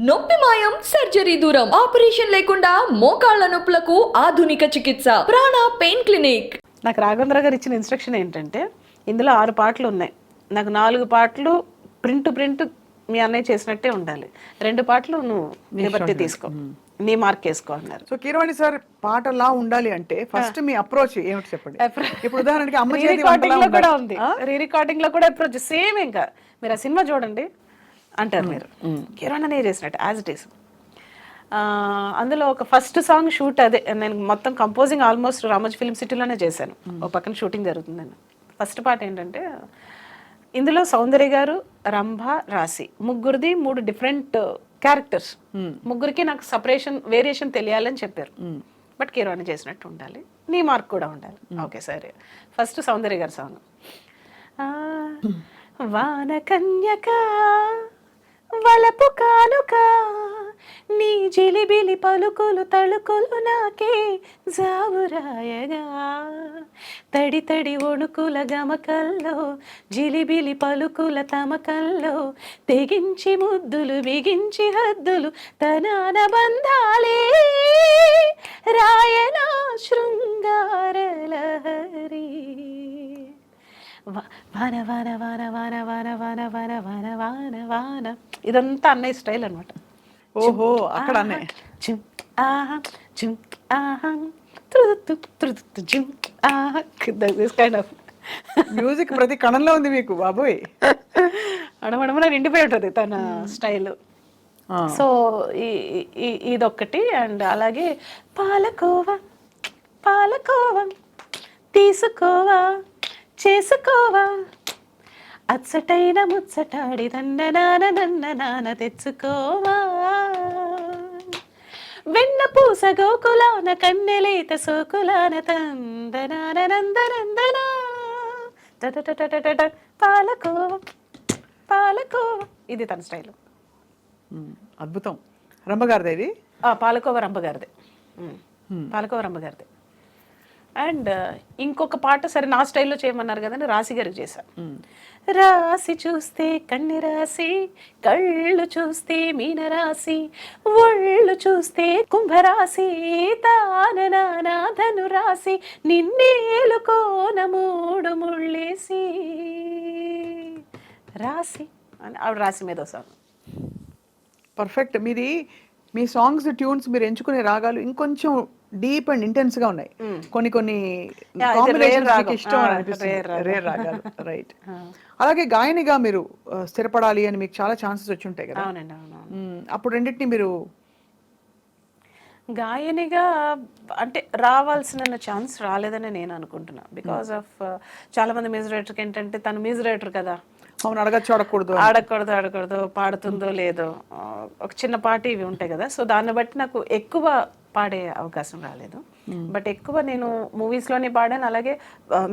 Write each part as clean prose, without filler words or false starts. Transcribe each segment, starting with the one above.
నొప్పి మాయం సర్జరీ దూరం ఆపరేషన్ లేకుండా మోకాళ్ల నొప్పులకు ఆధునిక చికిత్స ప్రాణ పెయిన్ క్లినిక్. నాకు రాఘవేంద్ర గారు ఇచ్చిన ఇన్స్ట్రక్షన్ ఏంటంటే ఇందులో 6 పాటలు ఉన్నాయి, నాకు 4 పాటలు ప్రింట్ మీ అన్నయ్య చేసినట్టే ఉండాలి, 2 పాటలు నువ్వు లిబర్టీ తీసుకో, నీ మార్క్ వేసుకో అన్నారు. సో కీరవాణి సార్ పాటలా ఉండాలి అంటే ఫస్ట్ మీ అప్రోచ్ ఏమిటి చెప్పండి. ఇప్పుడు ఉదాహరణకి అమ్మ చేతి రికార్డింగ్ లో వంటలా కూడా ఉండాలి. ఉంది, రీ రికార్డింగ్ లో కూడా అప్రోచ్ సేమ్. ఇంకా మీరు ఆ సినిమా చూడండి అంటారు మీరు, కిరణ్ అనే చేసినట్టు యాజ్ ఇట్ ఈస్. అందులో ఒక ఫస్ట్ సాంగ్ షూట్ అదే, నేను మొత్తం కంపోజింగ్ ఆల్మోస్ట్ రామోజీ ఫిల్మ్ సిటీలోనే చేశాను, ఒక పక్కన షూటింగ్ జరుగుతుందని. ఫస్ట్ పాట ఏంటంటే ఇందులో సౌందర్య గారు, రంభ, రాశి ముగ్గురిది 3 డిఫరెంట్ క్యారెక్టర్స్, ముగ్గురికి నాకు వేరియేషన్ తెలియాలని చెప్పారు. బట్ కిరణ్ చేసినట్టు ఉండాలి, నీ మార్క్ కూడా ఉండాలి. ఓకే సరే, ఫస్ట్ సౌందర్య గారి సాంగ్. వాన కన్యక వలపు కానుక నీ జిలిబిలి పలుకులు తళుకులు నాకే జావురాయగా, తడి తడి వణుకుల గమకల్లో జిలిబిలి పలుకుల తమకల్లో తెగించి ముద్దులు బిగించి హద్దులు తనాన బంధాలే రాయనా శృంగార లహరి. వాన వాన వాన వాన వాన వాన వాన వాన వాన వాన, ఇదంతా అన్నయ్య స్టైల్ అనమాట. ఓహో అక్కడ అన్నయ్య మ్యూజిక్ ప్రతి కణంలో ఉంది మీకు బాబోయ్. అడమడమన నిండిపోయి ఉంటుంది తన స్టైల్. సో ఇదొక్కటి. అండ్ అలాగే పాలకోవా పాలకోవా తీసుకోవా చేసుకోవా అచ్చటైన ముచ్చటాడి నన్న నాన్న తెచ్చుకోవా, వెన్న పూస గోకులాన కన్నెలేత సోకులాన తందనాన నందనందనా పాలకోవా పాలకోవా. ఇది తన స్టైల్. అద్భుతం. రంభగారిది ఇది. పాలకోవ రంభగారిదే, పాలకోవ రంభగారిదే. అండ్ ఇంకొక పాట సరే నా స్టైల్లో చేయమన్నారు కదండి, రాశి గారికి చేశా. రాసి చూస్తే కన్ని రాసి, కళ్ళు చూస్తే మీన రాసి, ఒళ్ళు చూస్తే కుంభరాశి, తాననాధను రాసి, నిన్నేలుకోన 3 ముళ్ళేసి రాసి అని ఆవిడ రాసి మీద సాంగ్. పర్ఫెక్ట్. మీది మీ సాంగ్స్ ట్యూన్స్ మీరు ఎంచుకునే రాగాలు ఇంకొంచెం డీప్ అండ్ ఇంటెన్స్ గా ఉన్నాయి. కొన్ని కాంబినేషన్స్ మీకు ఇష్టం అనిపిస్తుంది, రేర్ రాగాలు. రైట్. అలాగే గాయనిగా మీరు స్థిరపడాలి అని మీకు చాలా ఛాన్సెస్ వచ్చి ఉంటాయి కదా. అవునండి అవును. అప్పుడు రెండింటిని మీరు గాయనిగా అంటే రావాల్సిన ఛాన్స్ రాలేదని నేను అనుకుంటున్నా. బికాస్ ఆఫ్ చాలా మంది మ్యూజిక్ డైరెక్టర్కి ఏంటంటే తను మ్యూజిక్ డైరెక్టర్ కదా, అవును అడగచ్చు ఆడకూడదు పాడుతుందో లేదో, ఒక చిన్న పాట ఇవి ఉంటాయి కదా. సో దాన్ని బట్టి నాకు ఎక్కువ పాడే అవకాశం రాలేదు. బట్ ఎక్కువ నేను మూవీస్లోనే పాడాను. అలాగే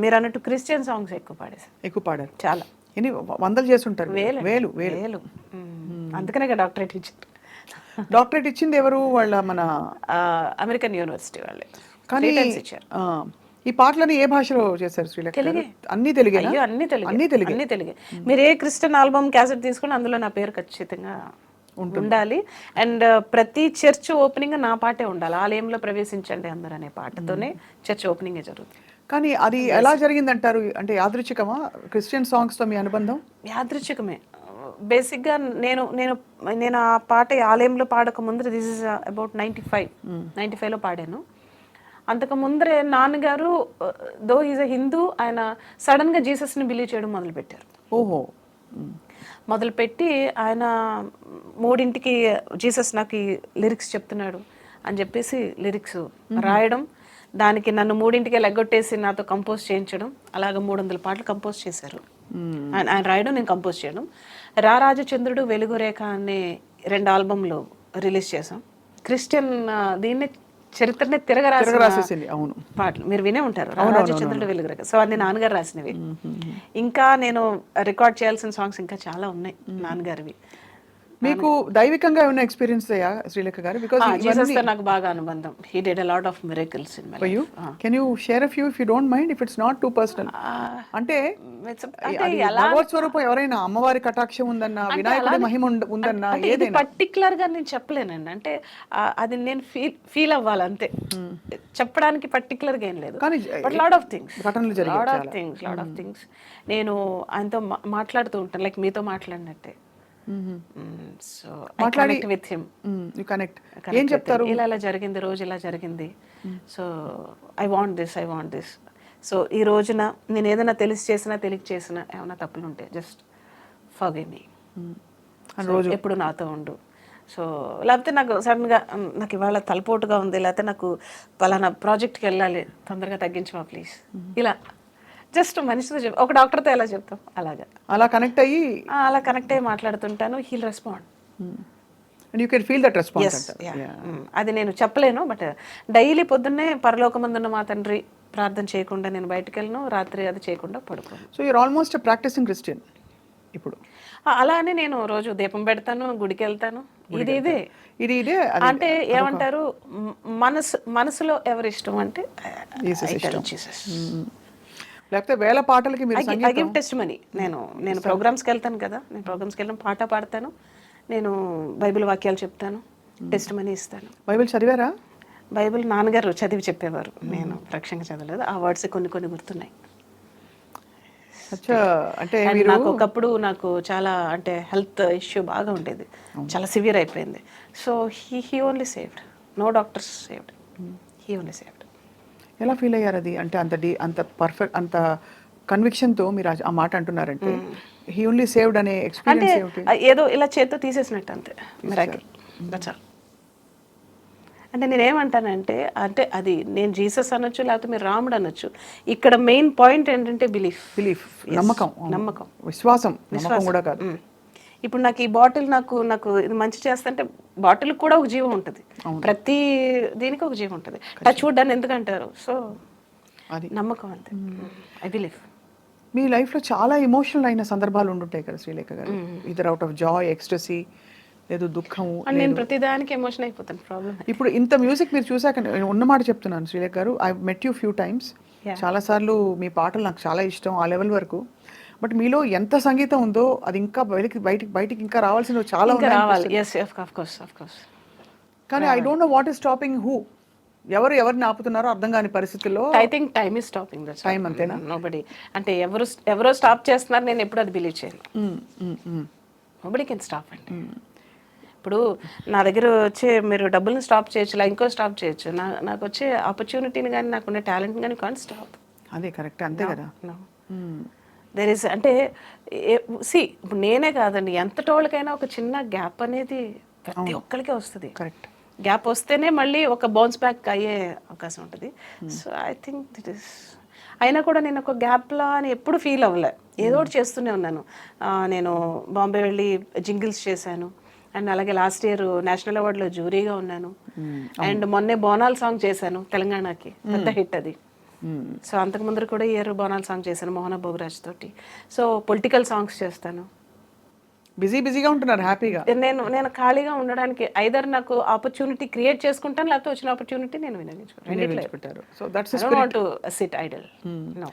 మీరు అన్నట్టు క్రిస్టియన్ సాంగ్స్ ఎక్కువ పాడారు, చాలా ఎన్ని వందలు చేస్తుంటారు. వేలు. అందుకనే డాక్టరేట్ ఇచ్చారు. డాక్టరేట్ ఇచ్చింది ఎవరు? వాళ్ళ మన అమెరికన్ యూనివర్సిటీ వాళ్ళే. కానీ ఇచ్చారు. ఈ పాటలని ఏ భాషలో చేశారు శ్రీలేఖ? తెలుగే. అన్ని తెలుగే. అన్ని తెలుగే. మీరు ఏ క్రిస్టియన్ ఆల్బమ్ క్యాసెట్ తీసుకుని అందులో నా పేరు ఖచ్చితంగా ఉండాలి. అండ్ ప్రతి చర్చ్ ఓపెనింగ్ నా పాటే ఉండాలి. ఆలయంలో ప్రవేశించండి అందరూ అనే పాటతోనే చర్చ్ ఓపెనింగ్ జరుగుతుంది. కానీ అది ఎలా జరిగిందంటారు? అంటే యాదృచ్ఛికమా క్రిస్టియన్ సాంగ్స్ తో మీ అనుబంధం? యాదృచ్ఛికమే. బేసిక్గా నేను ఆ పాట ఆలయంలో పాడక ముందర, దిస్ ఇస్ అబౌట్ 95లో పాడాను. అంతకు ముందరే నాన్నగారు దో ఈజ్ అ హిందూ, ఆయన సడన్గా జీసస్ని బిలీవ్ చేయడం మొదలుపెట్టారు. మొదలుపెట్టి ఆయన 3ంటికి జీసస్ నాకు ఈ లిరిక్స్ చెప్తున్నాడు అని చెప్పేసి లిరిక్స్ రాయడం, దానికి నన్ను 3ంటికే లెగ్గొట్టేసి నాతో కంపోజ్ చేయించడం, అలాగ 300 పాటలు కంపోజ్ చేశారు. ఆయన రాయడం, నేను కంపోజ్ చేయడం. రారాజచంద్రుడు, వెలుగురేఖ అనే 2 ఆల్బమ్లు రిలీజ్ చేసాం. క్రిస్టియన్ దీన్ని చరిత్రనే తిరగరాసింది. అవును, పాటలు మీరు వినే ఉంటారు, రారాజచంద్రుడు, వెలుగురేఖ. సో అది నాన్నగారు రాసినవి. ఇంకా నేను రికార్డ్ చేయాల్సిన సాంగ్స్ ఇంకా చాలా ఉన్నాయి నాన్నగారివి. మీకు దైవికంగా ఏమైనా ఎక్స్పీరియన్స్ అయ్యా శ్రీలేఖ గారు? బికాస్ జీసస్ తో నాకు బాగా అనుబంధం. He did a lot of miracles in my for you life. Can you share a few if you don't mind, if it's not too personal. అంటే అది భగవత్ స్వరూపం ఎవరైనా అమ్మవారి కటాక్షం ఉందన్నా, వినాయకుడి మహిమ ఉందన్నా, అంటే ఇది ఏదైనా పర్టికులర్ గా నేను చెప్పలేనండి. అంటే అది నేను ఫీల్ అవ్వాలి అంతే. చెప్పడానికి పర్టికులర్ గా ఏం లేదు. కానీ బట్ లాట్ ఆఫ్ థింగ్స్, ఘటనలు జరిగాయి లాట్ ఆఫ్ థింగ్స్. నేను ఆయనతో మాట్లాడుతూ ఉంటాను, లైక్ మీతో మాట్లాడినట్టే. సో మాట్లాడి విత్ హిమ్ యు కనెక్ట్. ఏం చెప్తారు? ఇలా ఇలా జరిగింది, రోజు ఇలా జరిగింది, so I want this. So ఈ రోజున నేను ఏదైనా తెలిసి చేసినా ఏమైనా తప్పులు ఉంటే జస్ట్ ఫర్గివ్ మీ, ఎప్పుడు నాతో ఉండు. సో లేకపోతే నాకు సడన్గా నాకు ఇవాళ తలపోటుగా ఉంది, లేకపోతే నాకు పలానా ప్రాజెక్ట్కి వెళ్ళాలి, తొందరగా తగ్గించమా ప్లీజ్, ఇలా జస్ట్ మనిషితో ఒక డాక్టర్తో ఎలా చెప్తాం అలాగా అలా కనెక్ట్ అయ్యి మాట్లాడుతుంటాను. He'll respond and you can feel that response. అది నేను చెప్పలేను, బట్ డైలీ పొద్దున్నే పరలోకమందున్న మా తండ్రి ప్రార్థన చేయకుండా నేను బయటకు వెళ్ళను, రాత్రి అది చేయకుండా పడుకోను. So you're almost practising Christian ఇప్పుడు. అలా అని నేను రోజు దీపం పెడతాను, గుడికి వెళ్తాను, ఇదే అంటే ఏమంటారు, మనసులో ఎవరి ఇష్టం అంటే జీసస్. లేకపోతే వేల పాటలకి మీరు ఐ గివ్ టెస్టిమనీ. నేను ప్రోగ్రామ్స్కి వెళ్తాను కదా, నేను ప్రోగ్రామ్స్కి వెళ్ళిన పాట పాడతాను, నేను బైబిల్ వాక్యాలు చెప్తాను, టెస్టిమనీ ఇస్తాను. బైబిల్ చదివారా? బైబిల్ నాన్నగారు చదివి చెప్పేవారు, నేను ప్రత్యక్షంగా చదవలేదు. ఆ వర్డ్స్ కొన్ని గుర్తున్నాయి. అంటే నాకు ఒకప్పుడు నాకు చాలా అంటే హెల్త్ ఇష్యూ బాగా ఉండేది, చాలా సివియర్ అయిపోయింది. So he only saved, no doctors saved, he only saved. ఎలా ఫీల్ అయ్యారు అది? అంటే అంత పర్ఫెక్ట్, అంత కన్విక్షన్తో మీరు ఆ మాట అంటున్నారంటే హీ ఓన్లీ సేవ్డ్ అనే ఎక్స్పీరియన్స్ ఏమిటి? ఏదో ఇలా చేత్తో తీసేసినట్టు అంతే, మిరాకిల్, దట్స్ ఆల్. అంటే నేనేమంటానంటే, అంటే అది నేను జీసస్ అనొచ్చు, లేకపోతే మీరు రాముడు అనొచ్చు, ఇక్కడ మెయిన్ పాయింట్ ఏంటంటే బిలీఫ్, నమ్మకం, విశ్వాసం కూడా కాదు. ఇప్పుడు నాకు ఈ బాటిల్ నాకు ఇది మంచి చేస్తుంటే బాటిల్ కూడా ఒక జీవం ఉంటుంది, ప్రతి దీనికి ఒక జీవం ఉంటుంది. టచ్ వుడ్ అని ఎందుకంటారు? సో అది నమ్మకం అంతే, ఐ బిలీవ్. మీ లైఫ్లో చాలా ఎమోషనల్ అయిన సందర్భాలు ఉండుంటాయి కదా శ్రీలేఖ గారు, either out of Joy, ecstasy, లేదు దుఃఖము. నేను ప్రతిదానికి ఎమోషన్ అయిపోతాను. ప్రాబ్లం ఇప్పుడు ఇంత మ్యూజిక్ మీరు చూసాక ఉన్న మాట చెప్తున్నాను శ్రీలేఖ గారు, I met you few times, చాలాసార్లు మీ పాటలు నాకు చాలా ఇష్టం ఆ లెవెల్ వరకు. బట్ మీలో ఎంత సంగీతం ఉందో అది ఇంకా బయటికి ఇంకా రావాల్సినవి చాలా ఉన్నాయి. కానీ I don't know what is stopping who, ఎవరిని ఆపుతున్నారో అర్థం కాని పరిస్థితుల్లో. I think time is stopping, time అంతేనా? నోబడీ, అంటే ఎవరో స్టాప్ చేస్తున్నారు, నేను ఎప్పుడు అది బిలీవ్ చేయను. నోబడీ కెన్ స్టాప్ అండి. ఇప్పుడు నా దగ్గర వచ్చే మీరు డబ్బుల్ని స్టాప్ చేయొచ్చు, ఇలా ఇంకో స్టాప్ చేయొచ్చు, నాకు వచ్చే ఆపర్చునిటీని కానీ నాకున్న టాలెంట్ని కానీ కాన్ స్టాప్. అదే కరెక్ట్, అంతే కదా. దెర్ ఇస్ అంటే ఇప్పుడు నేనే కాదండి, ఎంతటోళ్ళకైనా ఒక చిన్న గ్యాప్ అనేది ప్రతి ఒక్కరికి వస్తుంది. కరెక్ట్, గ్యాప్ వస్తేనే మళ్ళీ ఒక బౌన్స్ బ్యాక్ అయ్యే అవకాశం ఉంటుంది. So I think that is, అయినా కూడా నేను ఒక గ్యాప్లా అని ఎప్పుడు ఫీల్ అవ్వలే, ఏదో ఒకటి చేస్తూనే ఉన్నాను. నేను బాంబే వెళ్ళి జింగిల్స్ చేశాను, అండ్ అలాగే లాస్ట్ ఇయర్ నేషనల్ అవార్డులో జ్యూరీగా ఉన్నాను, అండ్ మొన్నే బోనాల్ సాంగ్ చేశాను, తెలంగాణకి పెద్ద హిట్ అది. సో అంతకు ముందు కూడా ఇయర్ బోనాల్ సాంగ్ చేశాను మోహన భోగరాజ్ తోటి. సో పొలిటికల్ సాంగ్స్ చేస్తాను. బిజీగా ఉంటున్నారు హ్యాపీగా. నేను ఖాళీగా ఉండడానికి ఐదర్ నాకు ఆపర్చునిటీ క్రియేట్ చేసుకుంటాను, లేకపోతే వచ్చిన ఆపర్చునిటీ నేను వినియోగించుకుంటాను. So that's the spirit. I don't want to sit idle. No.